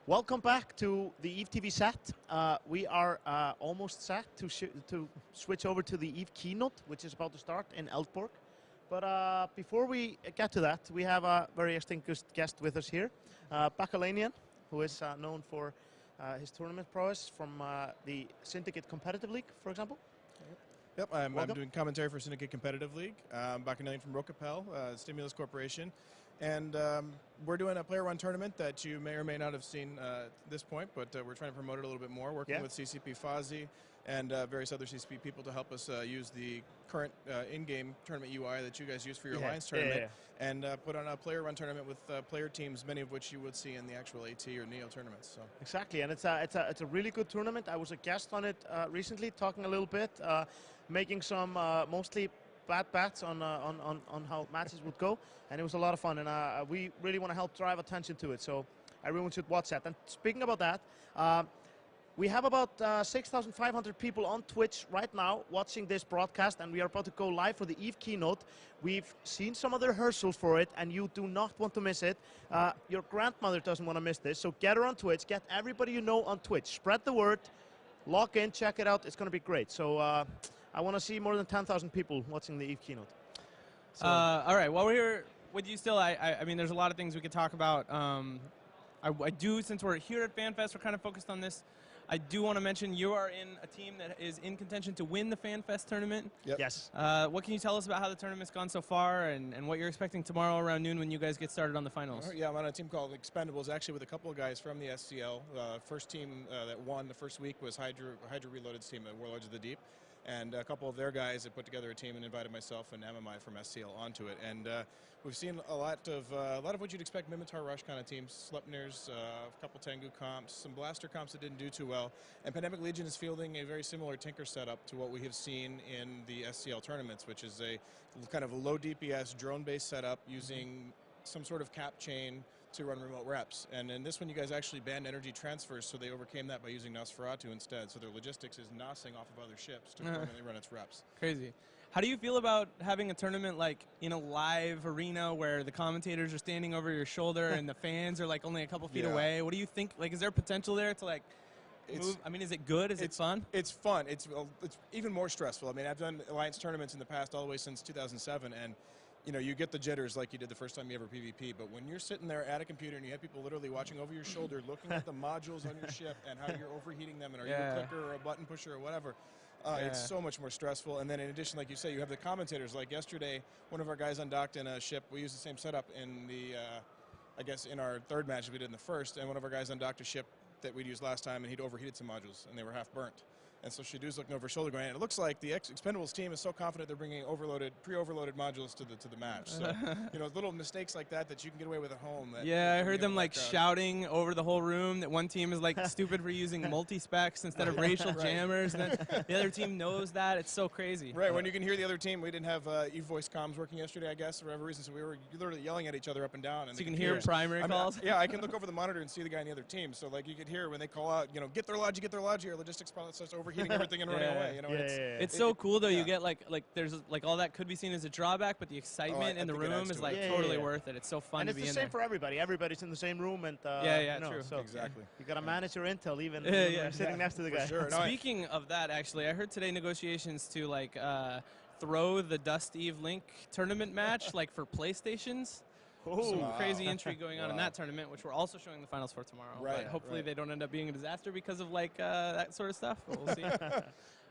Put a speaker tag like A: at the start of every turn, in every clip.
A: Welcome back to the EVE TV set. We are almost set to switch over to the EVE keynote, which is about to start in Eldborg. But before we get to that, we have a very distinguished guest with us here, Bakalanian, who is known for his tournament prowess from the Syndicate Competitive League, for example.
B: Yep, I'm doing commentary for Syndicate Competitive League. Bakalanian from Rokapel, Stimulus Corporation. And we're doing a player-run tournament that you may or may not have seen at this point, but we're trying to promote it a little bit more, working with CCP Fozzy and various other CCP people to help us use the current in-game tournament UI that you guys use for your Alliance tournament, and put on a player-run tournament with player teams, many of which you would see in the actual AT or Neo tournaments. So.
A: Exactly, and it's a really good tournament. I was a guest on it recently, talking a little bit, making some mostly bad bets on how matches would go, and it was a lot of fun, and we really want to help drive attention to it, so everyone should watch that. And speaking about that, we have about 6,500 people on Twitch right now watching this broadcast, and we are about to go live for the EVE keynote. We've seen some of the rehearsals for it, and you do not want to miss it. Your grandmother doesn't want to miss this, so get her on Twitch, get everybody you know on Twitch, spread the word, log in, check it out, it's going to be great. So I want to see more than 10,000 people watching the EVE keynote. So
C: all right, while we're here with you still, I mean, there's a lot of things we could talk about. I do, since we're here at Fanfest, we're kind of focused on this. I do want to mention you are in a team that is in contention to win the Fanfest tournament.
B: Yep.
A: Yes.
C: What can you tell us about how the tournament's gone so far and what you're expecting tomorrow around noon when you guys get started on the finals?
B: Yeah, I'm on a team called Expendables, actually with a couple of guys from the SCL. First team that won the first week was Hydra Reloaded's team, the Warlords of the Deep. And a couple of their guys had put together a team and invited myself and MMI from SCL onto it. And we've seen a lot of what you'd expect Mimitar Rush kind of teams, Sleipnir's, a couple Tengu comps, some Blaster comps that didn't do too well. And Pandemic Legion is fielding a very similar Tinker setup to what we have seen in the SCL tournaments, which is a kind of a low DPS drone-based setup using some sort of cap chain to run remote reps. And in this one, you guys actually banned energy transfers, so they overcame that by using Nosferatu instead. So their logistics is nosing off of other ships to permanently run its reps.
C: Crazy. How do you feel about having a tournament like in a live arena where the commentators are standing over your shoulder and the fans are like only a couple feet away? What do you think? Like, is there potential there to like move? I mean, is it good? Is it fun?
B: It's fun. It's even more stressful. I mean, I've done Alliance tournaments in the past all the way since 2007, and you know, you get the jitters like you did the first time you ever PvP, but when you're sitting there at a computer and you have people literally watching over your shoulder, looking at the modules on your ship and how you're overheating them, and are you a clicker or a button pusher or whatever, it's so much more stressful. And then in addition, like you say, you have the commentators. Like yesterday, one of our guys undocked in a ship. We used the same setup in the, I guess, in our third match that we did in the first, and one of our guys undocked a ship that we'd used last time, and he'd overheated some modules, and they were half burnt. And so Shadoo's looking over her shoulder going, and it looks like the Expendables team is so confident they're bringing pre-overloaded modules to the match. So, you know, little mistakes like that that you can get away with at home.
C: I heard them like shouting over the whole room that one team is like stupid for using multi-specs instead of racial jammers, and then the other team knows that. It's so crazy.
B: Right, when you can hear the other team, we didn't have e-voice comms working yesterday, I guess, for whatever reason, so we were literally yelling at each other up and down. And
C: so you can hear primary calls?
B: Yeah, I can look over the monitor and see the guy in the other team. So like you could hear when they call out, you know, get their logi, our logistics pilot starts overheating everything and running away. You know,
C: it's so cool though. You get like there's like all that could be seen as a drawback, but the excitement in the room is like totally worth it. It's so fun to be in there.
A: And it's the same for everybody. Everybody's in the same room, and
C: true.
A: So
B: exactly.
A: You got to manage your intel even when you're sitting next to the guy.
B: Sure.
C: Speaking of that, actually, I heard today negotiations to like throw the Dust Eve Link tournament match like for PlayStations. Some crazy intrigue going on in that tournament, which we're also showing the finals for tomorrow.
B: Right.
C: But hopefully they don't end up being a disaster because of like that sort of stuff. But we'll see.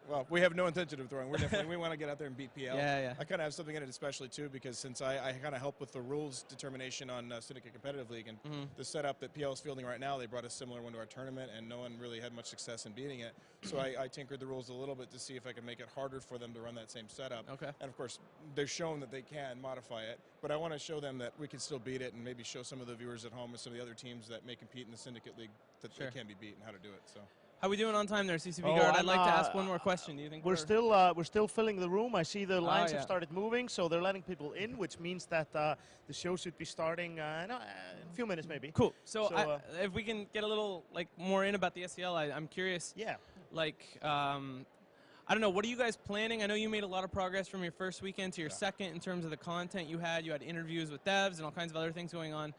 B: Well, we have no intention of throwing. We want to get out there and beat PL.
C: Yeah.
B: I kind of have something in it especially, too, because since I kind of help with the rules determination on Syndicate Competitive League, and the setup that PL is fielding right now, they brought a similar one to our tournament, and no one really had much success in beating it. So I tinkered the rules a little bit to see if I could make it harder for them to run that same setup.
C: Okay.
B: And, of course, they're shown that they can modify it, but I want to show them that we can still beat it, and maybe show some of the viewers at home and some of the other teams that may compete in the Syndicate League that they can be beat and how to do it. So.
C: How we doing on time there, CCP Guard? I'd like to ask one more question. Do you think
A: we're still filling the room? I see the lines have started moving, so they're letting people in, which means that the show should be starting in a few minutes, maybe.
C: Cool. So if we can get a little like more in about the SCL, I'm curious.
A: Yeah.
C: Like, I don't know. What are you guys planning? I know you made a lot of progress from your first weekend to your second in terms of the content you had. You had interviews with devs and all kinds of other things going on.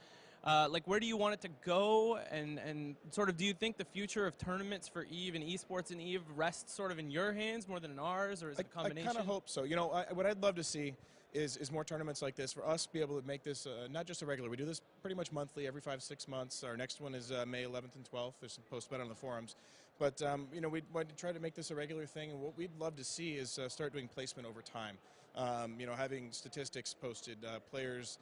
C: Like, where do you want it to go, and sort of, do you think the future of tournaments for EVE and esports in EVE rests sort of in your hands more than in ours, or is it a combination?
B: I kind of hope so. You know, what I'd love to see is more tournaments like this for us to be able to make this not just a regular. We do this pretty much monthly, every 5-6 months. Our next one is May 11th and 12th. There's some posts about it on the forums. But, you know, we'd want to try to make this a regular thing, and what we'd love to see is start doing placement over time. You know, having statistics posted, players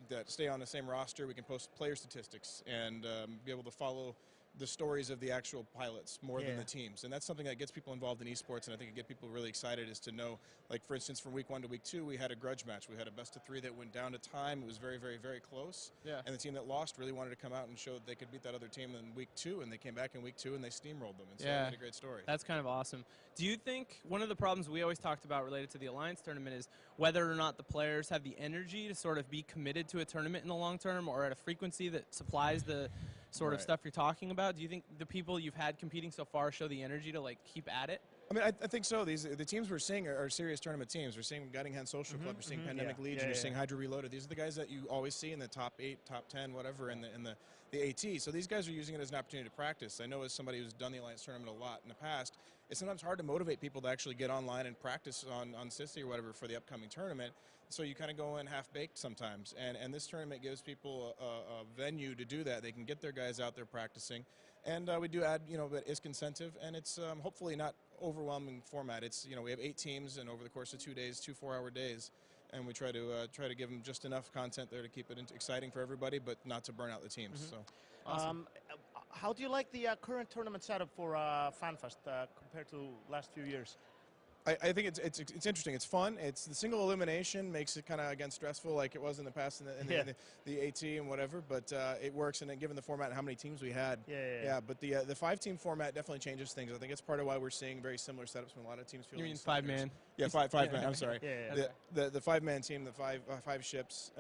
B: that stay on the same roster, we can post player statistics and be able to follow the stories of the actual pilots more than the teams. And that's something that gets people involved in esports, and I think it gets people really excited is to know, like, for instance, from week 1 to week 2, we had a grudge match. We had a best of 3 that went down to time. It was very, very, very close. Yeah. And the team that lost really wanted to come out and show that they could beat that other team in week 2, and they came back in week 2 and they steamrolled them. And so they made a great story.
C: That's kind of awesome. Do you think one of the problems we always talked about related to the Alliance tournament is whether or not the players have the energy to sort of be committed to a tournament in the long term, or at a frequency that supplies the sort of stuff you're talking about? Do you think the people you've had competing so far show the energy to, like, keep at it?
B: I mean, I think so. The teams we're seeing are serious tournament teams. We're seeing Guiding Hand Social Club, we're seeing Pandemic Legion, you're seeing Hydra Reloaded. These are the guys that you always see in the top 8, top 10, whatever, in the AT. So these guys are using it as an opportunity to practice. I know as somebody who's done the Alliance tournament a lot in the past, it's sometimes hard to motivate people to actually get online and practice on Sissy or whatever for the upcoming tournament. So you kind of go in half-baked sometimes. And this tournament gives people a venue to do that. They can get their guys out there practicing. And we do add, you know, that ISK incentive, and it's hopefully not overwhelming format. It's, you know, we have 8 teams, and over the course of 2 days, 2 4-hour days, and we try to give them just enough content there to keep it exciting for everybody, but not to burn out the teams. So,
A: awesome. How do you like the current tournament setup for Fanfest compared to last few years?
B: I think it's interesting. It's fun. It's the single elimination makes it kind of, again, stressful like it was in the past in the AT and whatever, but it works. And then given the format and how many teams we had, but the 5-team format definitely changes things. I think it's part of why we're seeing very similar setups when a lot of teams feel.
C: You mean 5-man?
B: Yeah, five man. I'm sorry. The 5-man team, the five ships.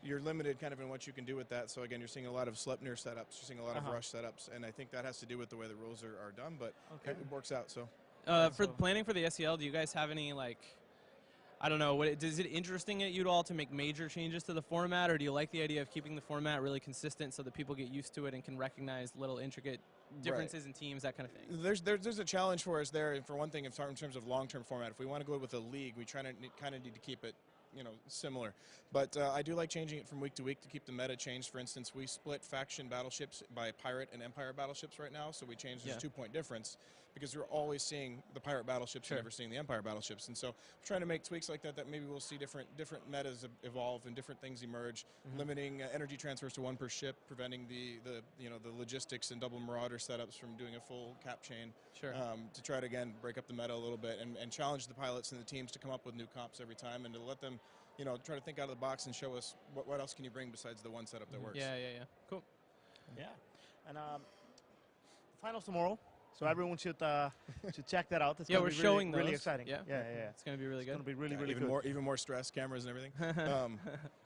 B: You're limited kind of in what you can do with that. So again, you're seeing a lot of Sleipnir setups. You're seeing a lot of rush setups, and I think that has to do with the way the rules are done. But it works out. So.
C: For planning for the SEL, do you guys have any, like, I don't know, is it interesting at you at all to make major changes to the format, or do you like the idea of keeping the format really consistent so that people get used to it and can recognize little intricate differences in teams, that kind of thing?
B: There's a challenge for us there, and for one thing, in terms of long-term format, if we want to go with a league, we kind of need to keep it, you know, similar. But I do like changing it from week to week to keep the meta changed. For instance, we split faction battleships by pirate and empire battleships right now, so we changed there's a 2-point difference because we're always seeing the pirate battleships and never seeing the empire battleships. And so we're trying to make tweaks like that maybe we'll see different metas evolve and different things emerge, limiting energy transfers to 1 per ship, preventing the logistics and double marauder setups from doing a full cap chain, to try to, again, break up the meta a little bit and challenge the pilots and the teams to come up with new comps every time and to let them, you know, try to think out of the box and show us what else can you bring besides the one setup that works.
C: Yeah. Cool.
A: Yeah. And finals tomorrow, so everyone should check that out. It's
C: we're showing
A: really
C: those.
A: Exciting. Yeah.
C: It's going to be really good.
A: It's going to be really
B: even
A: good.
B: Even more stress, cameras and everything.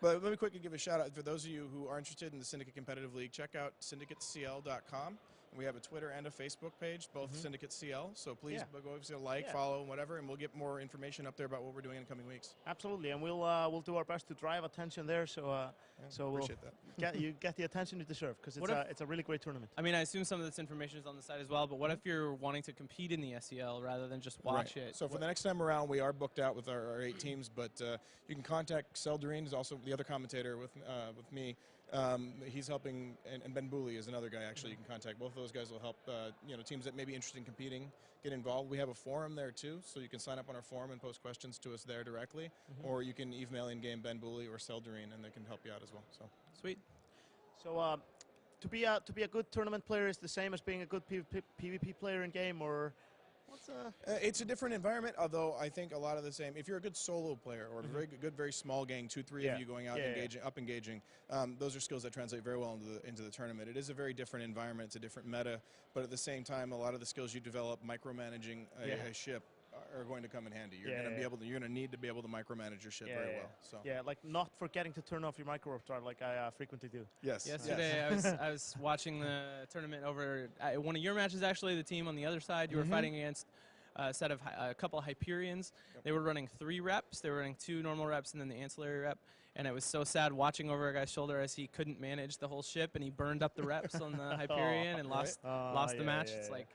B: But let me quickly give a shout out for those of you who are interested in the Syndicate Competitive League. Check out syndicatecl.com. We have a Twitter and a Facebook page, both Syndicate CL. So please go like, follow, and whatever, and we'll get more information up there about what we're doing in the coming weeks.
A: Absolutely, and we'll do our best to drive attention there. So we'll
B: appreciate that.
A: get the attention you deserve, because it's a really great tournament.
C: I mean, I assume some of this information is on the site as well. But what if you're wanting to compete in the SEL rather than just watch it?
B: So for the next time around, we are booked out with our 8 teams, but you can contact Seldorine, who's also the other commentator with me. He's helping, and Ben Booley is another guy, actually. You can contact both of those guys. Will help teams that may be interested in competing get involved. We have a forum there too, so you can sign up on our forum and post questions to us there directly, or you can email in-game Ben Booley or Seldorine, and they can help you out as well. So
C: sweet.
A: So to be a good tournament player is the same as being a good PvP player in game, or
B: it's a different environment, although I think a lot of the same. If you're a good solo player or a very good, very small gang, 2-3 of you going out engaging, those are skills that translate very well into the tournament. It is a very different environment. It's a different meta, but at the same time, a lot of the skills you develop micromanaging a ship are going to come in handy. You're going to need to be able to micromanage your ship very well. So
A: like not forgetting to turn off your micro warp drive like I frequently do.
B: Yes.
C: Yesterday I was watching the tournament over one of your matches, actually. The team on the other side, you were fighting against a couple of Hyperions. They were running 3 reps. They were running 2 normal reps and then the ancillary rep. and it was so sad watching over a guy's shoulder as he couldn't manage the whole ship, and he burned up the reps on the Hyperion and lost the match. It's like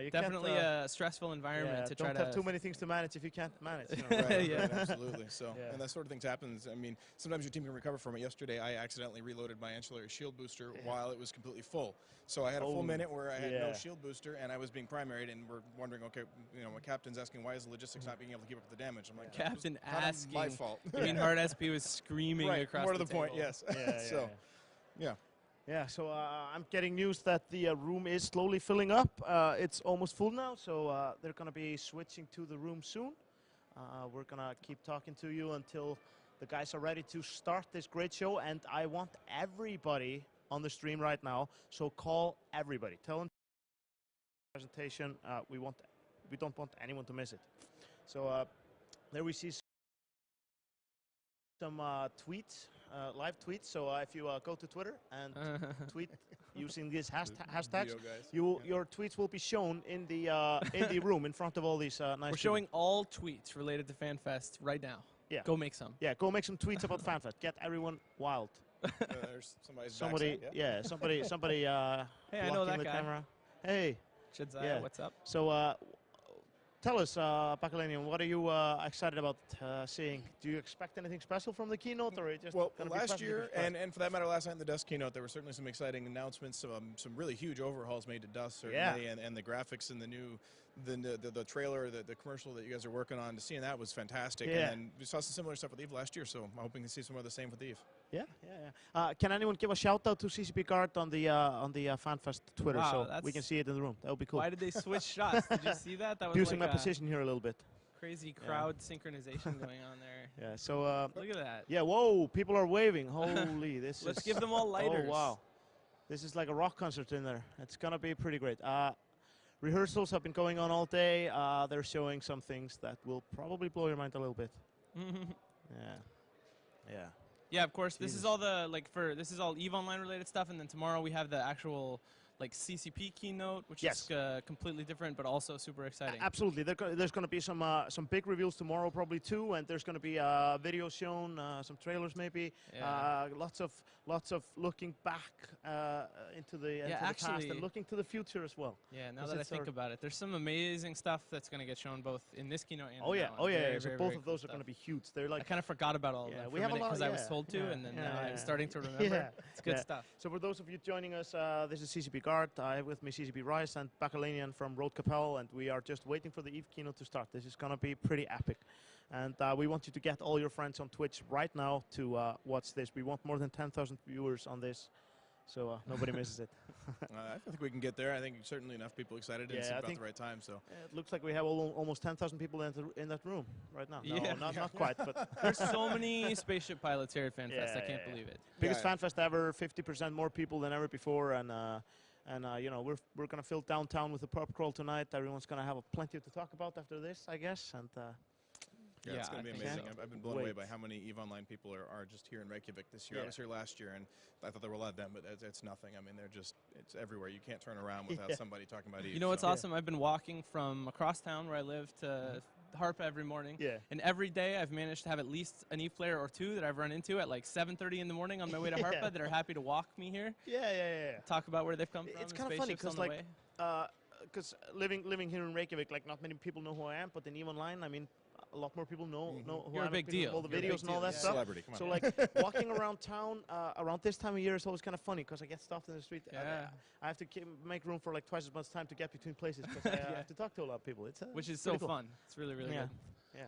A: you
C: definitely
A: can't,
C: a stressful environment to try
A: don't have too many things to manage if you can't manage. You know?
B: Right,
C: Yeah.
B: right, absolutely. So, and that sort of things happens. I mean, sometimes your team can recover from it. Yesterday, I accidentally reloaded my ancillary shield booster while it was completely full. So I had a full minute where I had no shield booster, and I was being primaried, and we're wondering, okay, you know, my captain's asking, why is the logistics not being able to keep up with the damage? I'm like,
C: Captain asking.
B: my fault.
C: I mean, Hard SP was screaming across
B: more
C: the
B: to the point,
C: table.
B: yes. So, yeah.
A: Yeah, so I'm getting news that the room is slowly filling up. It's almost full now, so they're going to be switching to the room soon. We're going to keep talking to you until the guys are ready to start this great show, and I want everybody on the stream right now, so call everybody. Tell them presentation. We don't want anyone to miss it. So there we see some tweets. Live tweets. So if you go to Twitter and tweet using these hashtags, your tweets will be shown in the room in front of all these nice.
C: We're showing all tweets related to FanFest right now.
A: Yeah.
C: Go make some.
A: Yeah, go make some tweets about FanFest. Get everyone wild.
B: There's
A: somebody.
B: backside,
A: Yeah, somebody.
C: Hey, I know that
A: the
C: guy.
A: camera. Hey.
C: Chidzaya, what's up?
A: So tell us, Bakalanian, what are you excited about seeing? Do you expect anything special from the keynote, or just
B: last year and for that matter, last night in the Dust keynote, there were certainly some exciting announcements. Some really huge overhauls made to Dust, certainly, and the graphics and the new the trailer, the commercial that you guys are working on. Seeing that was fantastic.
A: Yeah.
B: And we saw some similar stuff with Eve last year, so I'm hoping to see some more of the same with Eve.
A: Yeah. Can anyone give a shout out to CCP Guard on the FanFest Twitter, so we can see it in the room? That would be cool.
C: Why did they switch shots? Did you see that? That was
A: using
C: like
A: my position here a little bit.
C: Crazy crowd synchronization going on there.
A: Yeah. So
C: look at that.
A: Yeah. Whoa! People are waving. Holy! This.
C: Let's give them all lighters.
A: Oh wow! This is like a rock concert in there. It's gonna be pretty great. Rehearsals have been going on all day. They're showing some things that will probably blow your mind a little bit.
C: Yeah, of course.
A: Jesus.
C: This is all this is all EVE Online related stuff, and then tomorrow we have the actual CCP keynote, which is completely different, but also super exciting.
A: Absolutely. There's going to be some big reveals tomorrow, probably too, and there's going to be videos shown, some trailers maybe, lots of looking back into the past and looking to the future as well.
C: Yeah, now that I think about it, there's some amazing stuff that's going to get shown both in this keynote and
A: So both of those are going to be huge. They're like,
C: I kind of forgot about all of that for a minute because I was told to, and then now I'm starting to remember. It's good stuff.
A: So for those of you joining us, this is CCP Guard. I have with me CCP Rice and Bakalanian from Road Capel, and we are just waiting for the EVE keynote to start. This is going to be pretty epic. And we want you to get all your friends on Twitch right now to watch this. We want more than 10,000 viewers on this, so nobody misses it.
B: I think we can get there. I think certainly enough people excited and it's about the right time. So
A: it looks like we have almost 10,000 people in that room right now.
C: Yeah.
A: No, not quite, but
C: there's so many spaceship pilots here at FanFest. I can't believe it.
A: Biggest FanFest ever, 50% more people than ever before, and you know, we're gonna fill downtown with a pub crawl tonight. Everyone's gonna have plenty to talk about after this, I guess. And
B: yeah, it's going to be amazing. I've been blown away by how many EVE Online people are just here in Reykjavik this year. I was here last year, and I thought there were a lot of them, but it's nothing. I mean, it's everywhere. You can't turn around without somebody talking about EVE.
C: You know what's awesome? I've been walking from across town where I live to Harp every morning.
A: Yeah.
C: And every day I've managed to have at least an EVE player or two that I've run into at like 7:30 in the morning on my way to Harpa that are happy to walk me here.
A: Yeah.
C: Talk about where they've come from.
A: It's kind of funny because because living here in Reykjavik, like not many people know who I am, but in EVE Online, I mean, a lot more people know who
C: You're
A: I
C: a
A: am.
C: big deal.
A: All the videos and all that stuff.
B: Celebrity, come on.
A: So like walking around town around this time of year is always kind of funny because I get stopped in the street. I have to make room for like twice as much time to get between places because I have to talk to a lot of people.
C: Which is so fun. It's really good.
A: Yeah.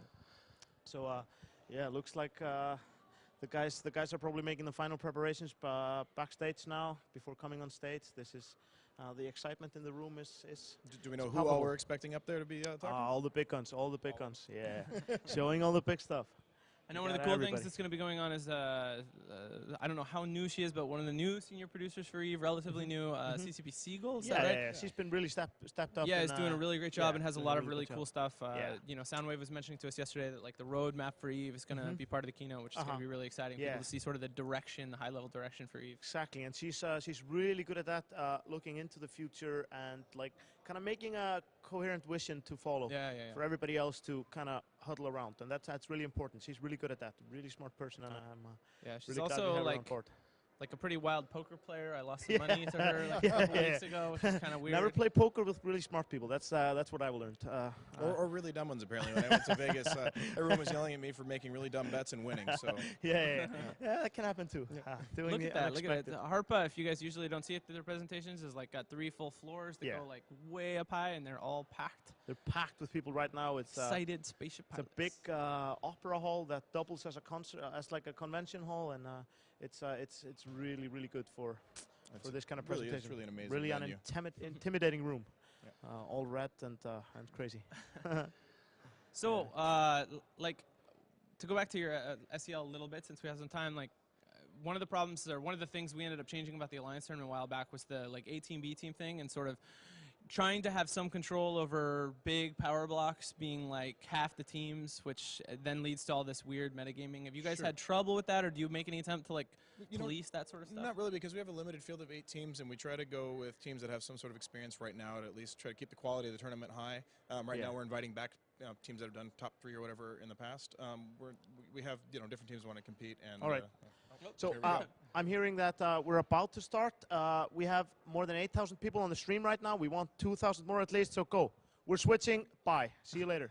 A: So it looks like the guys are probably making the final preparations backstage now before coming on stage. This is the excitement in the room is
B: Do we know who all we're expecting up there to be talking?
A: all the big guns, yeah. Showing all the big stuff.
C: I know one of the cool things that's going to be going on is, I don't know how new she is, but one of the new senior producers for EVE, relatively new, CCP Siegel, is that right?
A: Yeah, she's been really stepped up.
C: Yeah, is doing a really great job and has a lot of really
A: cool
C: cool stuff. You know, Soundwave was mentioning to us yesterday that like the roadmap for EVE is going to be part of the keynote, which is going to be really exciting. People to see sort of the direction, the high-level direction for EVE.
A: Exactly, and she's really good at that, looking into the future and like kind of making a coherent vision to follow for everybody else to kind of huddle around, and that's really important. She's really good at that. Really smart person, and I'm
C: she's
A: really glad we
C: also
A: have her on board.
C: Like a pretty wild poker player. I lost some money to her like a couple weeks ago, which is kind of weird.
A: Never play poker with really smart people. That's what I've learned.
B: Or really dumb ones, apparently. When I went to Vegas, everyone was yelling at me for making really dumb bets and winning. So
A: yeah, that can happen too.
C: Look at that. Look at it. Harpa, if you guys usually don't see it through their presentations, is like got 3 full floors that go like way up high, and they're all packed.
A: They're packed with people right now. It's
C: excited spaceship pilots.
A: It's a big opera hall that doubles as a concert, as like a convention hall, and it's really good for this kind of presentation.
B: It's really an amazing
A: really
B: venue.
A: an intimidating room, all red and crazy.
C: So like to go back to your SEL a little bit, since we have some time, like one of the problems or one of the things we ended up changing about the Alliance tournament a while back was the like A team B team thing, and sort of trying to have some control over big power blocks being like half the teams, which then leads to all this weird metagaming. Have you guys had trouble with that, or do you make any attempt to like police that sort of stuff?
B: Not really, because we have a limited field of 8 teams, and we try to go with teams that have some sort of experience right now, to at least try to keep the quality of the tournament high. Right now we're inviting back teams that have done top 3 or whatever in the past. We have different teams want to compete. And
A: all right. So I'm hearing that we're about to start. We have more than 8,000 people on the stream right now. We want 2,000 more at least, so go. We're switching. Bye. See you later.